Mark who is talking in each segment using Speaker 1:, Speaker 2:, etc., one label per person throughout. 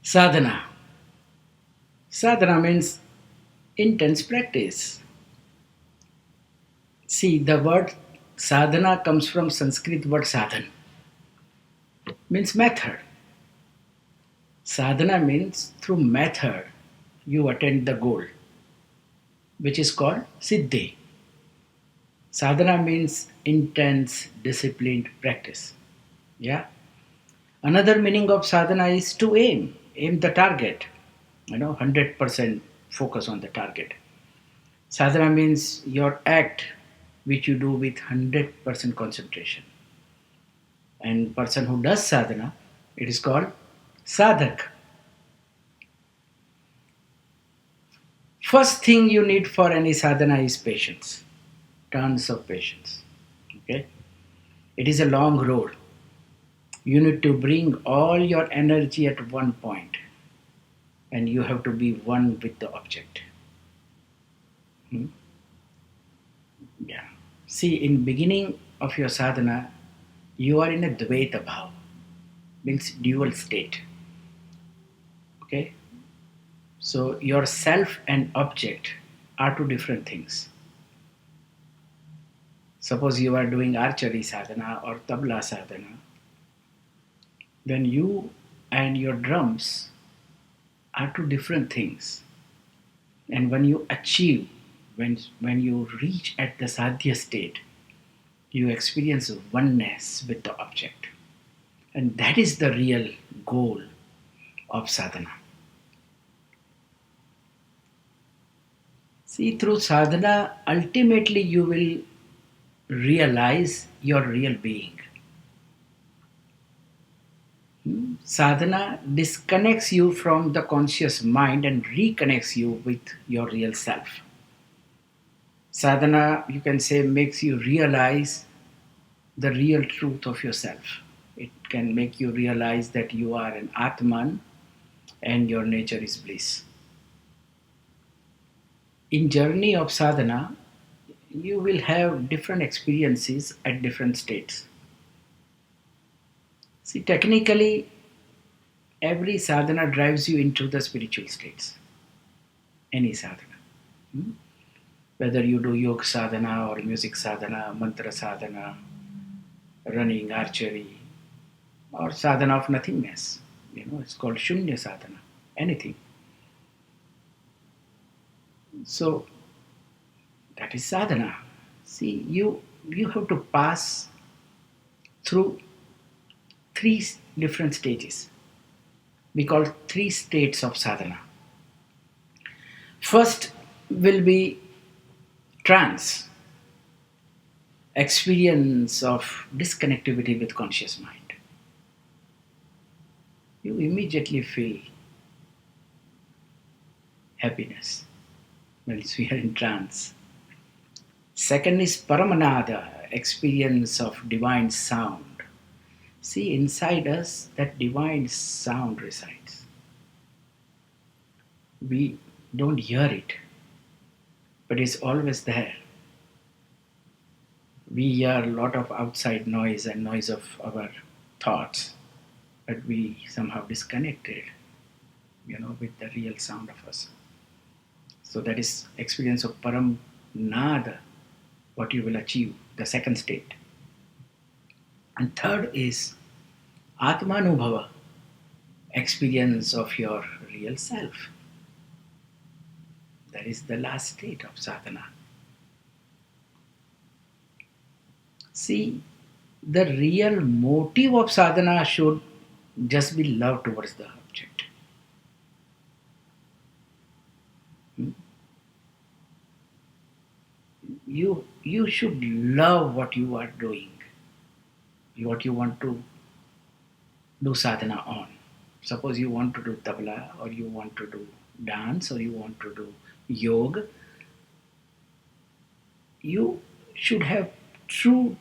Speaker 1: Sadhana. Sadhana means intense practice. See, the word sadhana comes from Sanskrit word sadhan, means method. Sadhana means through method you attain the goal, which is called siddhi. Sadhana means intense, disciplined practice. Yeah. Another meaning of sadhana is to aim the target. 100% focus on the target. Sadhana means your act which you do with 100% concentration. And person who does sadhana, it is called sadhak. First thing you need for any sadhana is patience. Tons of patience. Okay? It is a long road. You need to bring all your energy at one point, and you have to be one with the object. Hmm? Yeah. See, in beginning of your sadhana, you are in a dvaita bhav, means dual state. Okay? So your self and object are two different things. Suppose you are doing archery sadhana or tabla sadhana, then you and your drums are two different things. And when you achieve, when you reach at the sadhya state, you experience oneness with the object. And that is the real goal of sadhana. See, through sadhana, ultimately you will realize your real being. Sadhana disconnects you from the conscious mind and reconnects you with your real self. Sadhana, you can say, makes you realize the real truth of yourself. It can make you realize that you are an Atman and your nature is bliss. In journey of sadhana, you will have different experiences at different states. See, technically, every sadhana drives you into the spiritual states. Any sadhana. Hmm? Whether you do yoga sadhana or music sadhana, mantra sadhana, running, archery, or sadhana of nothingness. It's called shunya sadhana. Anything. So that is sadhana. See, you have to pass through three different stages. We call three states of sadhana. First will be trance, experience of disconnectivity with conscious mind. You immediately feel happiness when we are in trance. Second is Paramanada, experience of divine sound. See, inside us, that divine sound resides. We don't hear it, but it's always there. We hear a lot of outside noise and noise of our thoughts, but we somehow disconnected, with the real sound of us. So that is experience of Param what you will achieve, the second state. And third is Atmanubhava, experience of your real self. That is the last state of sadhana. See, the real motive of sadhana should just be love towards the object. You should love what you are doing, what you want to do sadhana on. Suppose you want to do tabla, or you want to do dance, or you want to do yoga. You should have true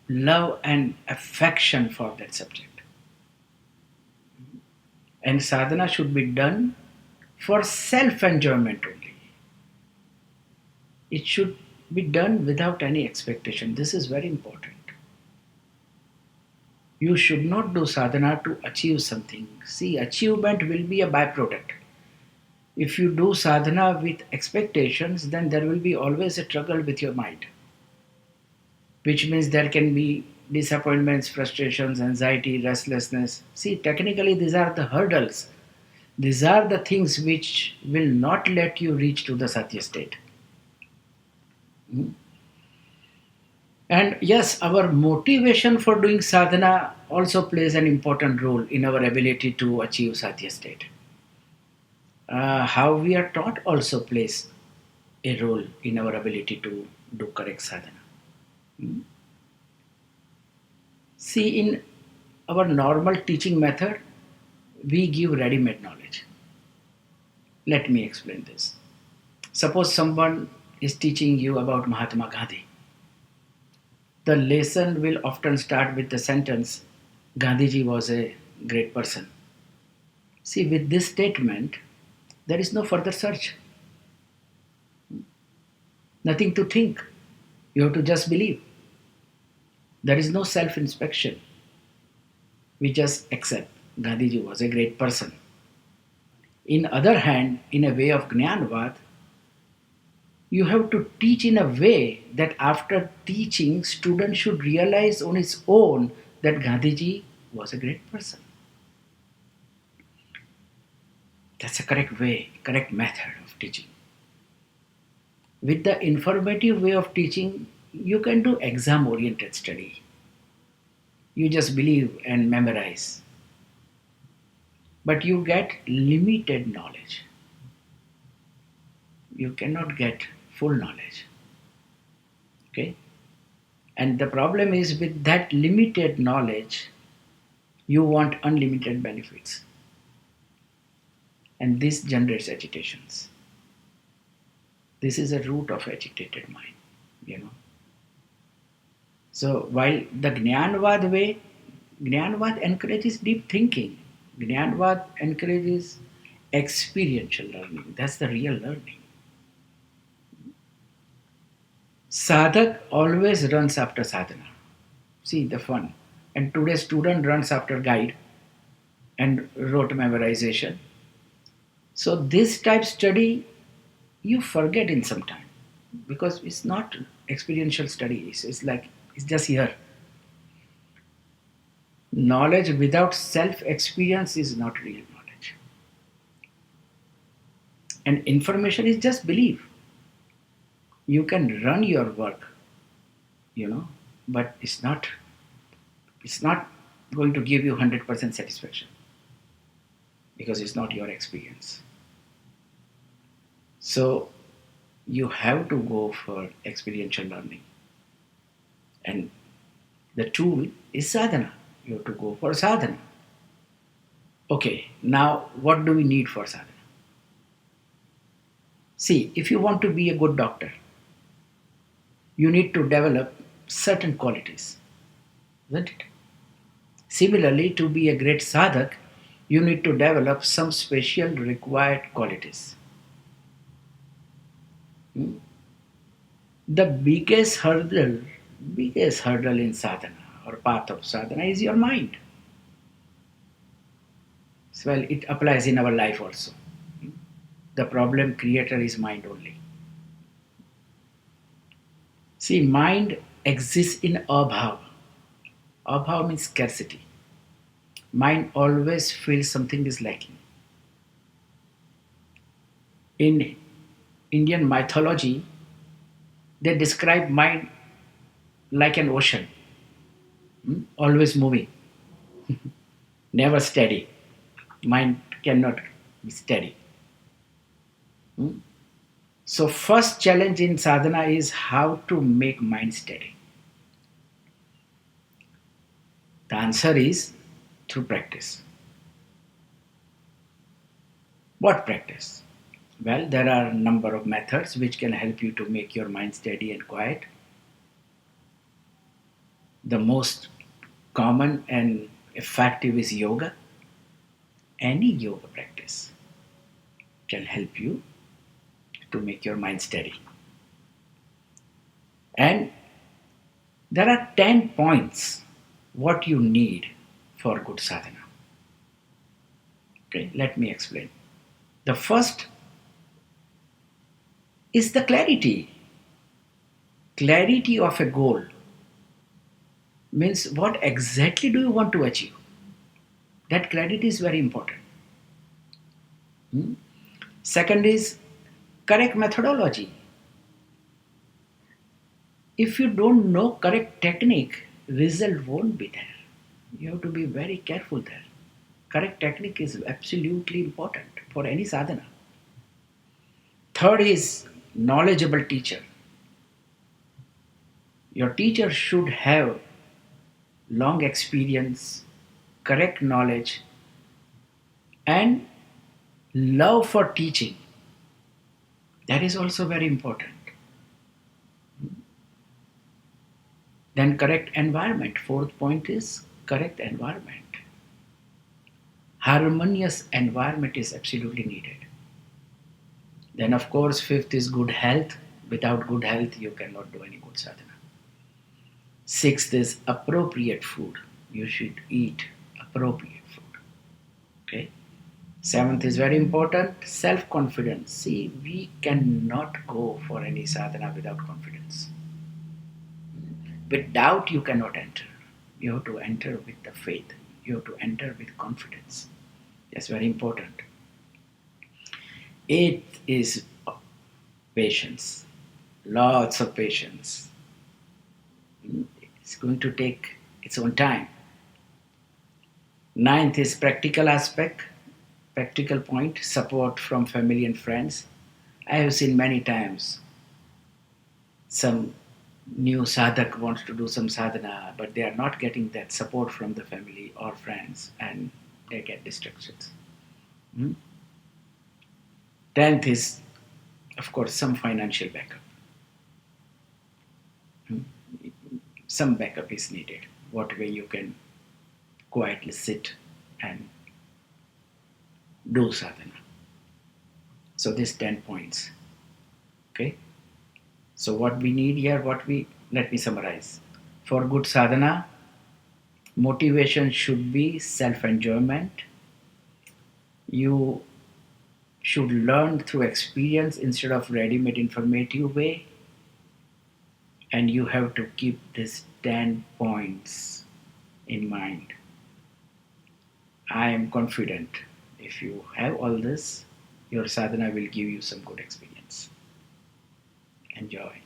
Speaker 1: love and affection for that subject. And sadhana should be done for self-enjoyment only. It should be done without any expectation. This is very important. You should not do sadhana to achieve something. See, achievement will be a byproduct. If you do sadhana with expectations, then there will be always a struggle with your mind, which means there can be disappointments, frustrations, anxiety, restlessness. See, technically, these are the hurdles. These are the things which will not let you reach to the satya state. Mm. And yes, our motivation for doing sadhana also plays an important role in our ability to achieve satya state. How we are taught also plays a role in our ability to do correct sadhana. Mm. See, in our normal teaching method, we give ready made knowledge. Let me explain this. Suppose someone is teaching you about Mahatma Gandhi. The lesson will often start with the sentence, Gandhiji was a great person. See, with this statement, there is no further search, nothing to think. You have to just believe. There is no self inspection. We just accept Gandhiji was a great person. In other hand, in a way of Jnanvad, you have to teach in a way that after teaching, student should realize on his own that Gandhiji was a great person. That's a correct way, correct method of teaching. With the informative way of teaching, you can do exam oriented study. You just believe and memorize. But you get limited knowledge. You cannot get full knowledge. Okay? And the problem is with that limited knowledge, you want unlimited benefits. And this generates agitations. This is a root of agitated mind, you know. So while the Jnanvad way, Jnanvad encourages deep thinking. Jnanvad encourages experiential learning. That's the real learning. Sadhak always runs after sadhana. See the fun. And today's student runs after guide and rote memorization. So this type study you forget in some time because it's not experiential study. It's like it's just here. Knowledge without self experience is not real knowledge. And information is just belief. You can run your work, you know, but it's not going to give you 100% satisfaction because it's not your experience. So you have to go for experiential learning. And the tool is sadhana. You have to go for sadhana. Okay, now what do we need for sadhana? See, if you want to be a good doctor, you need to develop certain qualities, isn't it? Similarly, to be a great sadhak, you need to develop some special required qualities. Hmm? The biggest hurdle in sadhana or path of sadhana is your mind. So, well, it applies in our life also. The problem creator is mind only. See, mind exists in abhav. Abhav means scarcity. Mind always feels something is lacking. In Indian mythology, they describe mind like an ocean, always moving, never steady. Mind cannot be steady. Hmm? So, first challenge in sadhana is how to make mind steady. The answer is through practice. What practice? Well, there are a number of methods which can help you to make your mind steady and quiet. The most common and effective is yoga. Any yoga practice can help you to make your mind steady. And there are 10 points what you need for good sadhana. Okay, let me explain. The first is the clarity of a goal. Means what exactly do you want to achieve? That clarity is very important. Hmm? Second is correct methodology. If you don't know correct technique, result won't be there. You have to be very careful there. Correct technique is absolutely important for any sadhana. Third is knowledgeable teacher. Your teacher should have long experience, correct knowledge, and love for teaching. That is also very important. Then correct environment. Fourth point is correct environment. Harmonious environment is absolutely needed. Then of course fifth is good health. Without good health you cannot do any good sadhana. Sixth is appropriate food. You should eat appropriate food. Okay. Seventh is very important, self-confidence. See, we cannot go for any sadhana without confidence. With doubt, you cannot enter. You have to enter with the faith. You have to enter with confidence. That's very important. Eighth is patience. Lots of patience. It's going to take its own time. Ninth is practical aspect, practical point, support from family and friends. I have seen many times some new sadhak wants to do some sadhana, but they are not getting that support from the family or friends, and they get distractions. Hmm? Tenth is, of course, some financial backup. Hmm? Some backup is needed. What way you can quietly sit and do sadhana. So these 10 points. Okay. So what we need here, let me summarize. For good sadhana, motivation should be self-enjoyment. You should learn through experience instead of ready-made informative way. And you have to keep these 10 points in mind. I am confident if you have all this, your sadhana will give you some good experience. Enjoy.